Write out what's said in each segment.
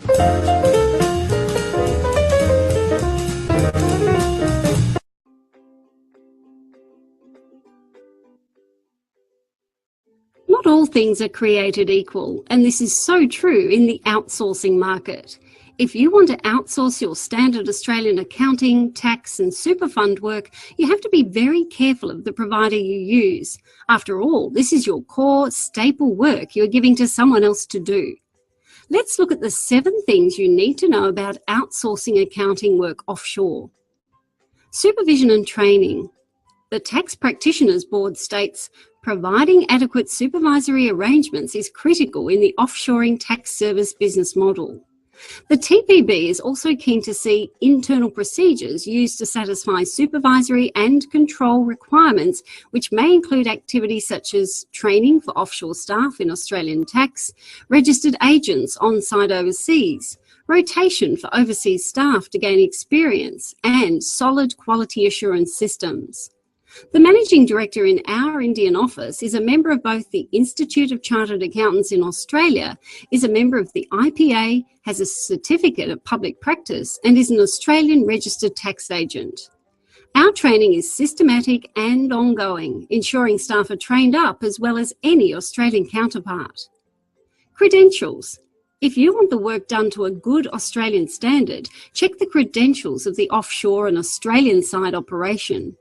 Not all things are created equal, and this is so true in the outsourcing market. If you want to outsource your standard Australian accounting, tax and super fund work, you have to be very careful of the provider you use. After all, this is your core, staple work you're giving to someone else to do. Let's look at the 7 things you need to know about outsourcing accounting work offshore. Supervision and training. The Tax Practitioners Board states, providing adequate supervisory arrangements is critical in the offshoring tax service business model. The TPB is also keen to see internal procedures used to satisfy supervisory and control requirements, which may include activities such as training for offshore staff in Australian tax, registered agents on-site overseas, rotation for overseas staff to gain experience, and solid quality assurance systems. The Managing Director in our Indian office is a member of both the Institute of Chartered Accountants in Australia, is a member of the IPA, has a certificate of public practice, and is an Australian registered tax agent. Our training is systematic and ongoing, ensuring staff are trained up as well as any Australian counterpart. Credentials. If you want the work done to a good Australian standard, check the credentials of the offshore and Australian side operation.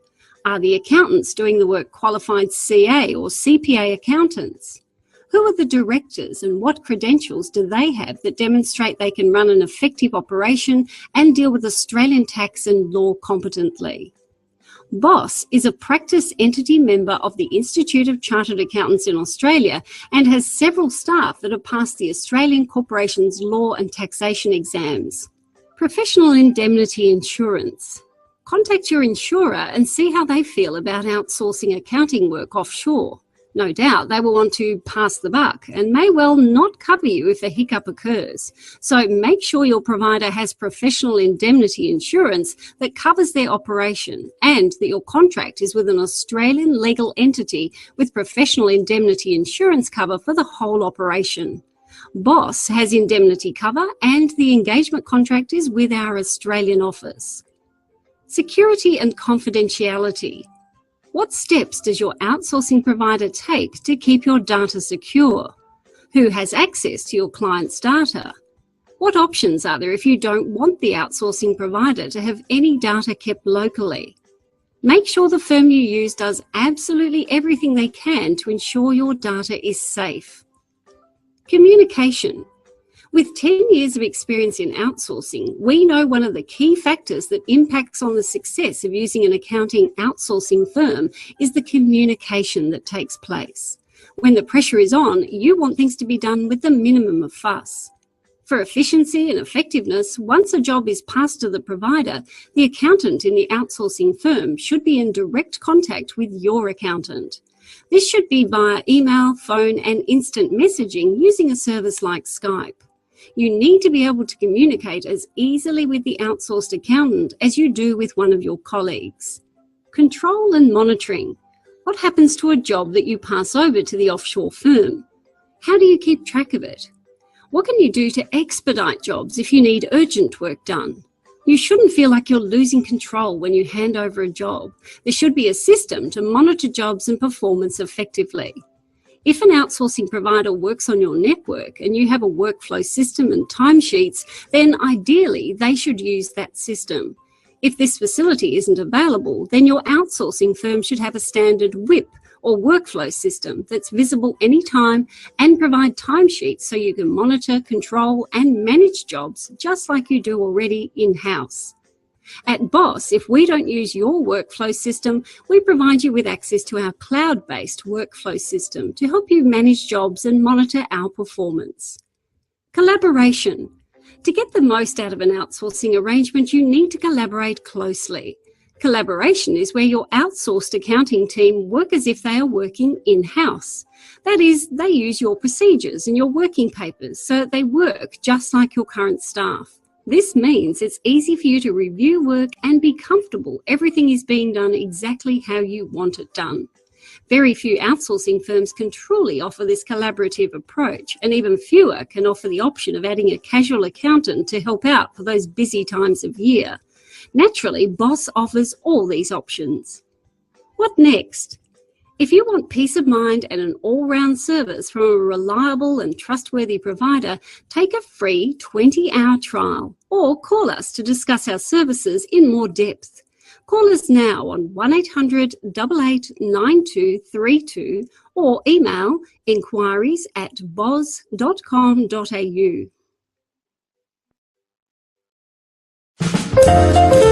Are the accountants doing the work qualified CA or CPA accountants? Who are the directors and what credentials do they have that demonstrate they can run an effective operation and deal with Australian tax and law competently? BOSS is a practice entity member of the Institute of Chartered Accountants in Australia and has several staff that have passed the Australian Corporations Law and Taxation exams. Professional indemnity insurance. Contact your insurer and see how they feel about outsourcing accounting work offshore. No doubt they will want to pass the buck and may well not cover you if a hiccup occurs. So make sure your provider has professional indemnity insurance that covers their operation and that your contract is with an Australian legal entity with professional indemnity insurance cover for the whole operation. BOSS has indemnity cover and the engagement contract is with our Australian office. Security and confidentiality. What steps does your outsourcing provider take to keep your data secure? Who has access to your client's data? What options are there if you don't want the outsourcing provider to have any data kept locally? Make sure the firm you use does absolutely everything they can to ensure your data is safe. Communication. With 10 years of experience in outsourcing, we know one of the key factors that impacts on the success of using an accounting outsourcing firm is the communication that takes place. When the pressure is on, you want things to be done with the minimum of fuss. For efficiency and effectiveness, once a job is passed to the provider, the accountant in the outsourcing firm should be in direct contact with your accountant. This should be via email, phone, and instant messaging using a service like Skype. You need to be able to communicate as easily with the outsourced accountant as you do with one of your colleagues. Control and monitoring. What happens to a job that you pass over to the offshore firm? How do you keep track of it? What can you do to expedite jobs if you need urgent work done? You shouldn't feel like you're losing control when you hand over a job. There should be a system to monitor jobs and performance effectively. If an outsourcing provider works on your network and you have a workflow system and timesheets, then ideally they should use that system. If this facility isn't available, then your outsourcing firm should have a standard WIP or workflow system that's visible anytime and provide timesheets so you can monitor, control and manage jobs just like you do already in-house. At BOSS, if we don't use your workflow system, we provide you with access to our cloud-based workflow system to help you manage jobs and monitor our performance. Collaboration. To get the most out of an outsourcing arrangement, you need to collaborate closely. Collaboration is where your outsourced accounting team work as if they are working in-house. That is, they use your procedures and your working papers so that they work just like your current staff. This means it's easy for you to review work and be comfortable everything is being done exactly how you want it done. Very few outsourcing firms can truly offer this collaborative approach, and even fewer can offer the option of adding a casual accountant to help out for those busy times of year. Naturally, Boss offers all these options. What next? If you want peace of mind and an all-round service from a reliable and trustworthy provider, take a free 20-hour trial or call us to discuss our services in more depth. Call us now on 1800 88 9232 or email inquiries@boz.com.au.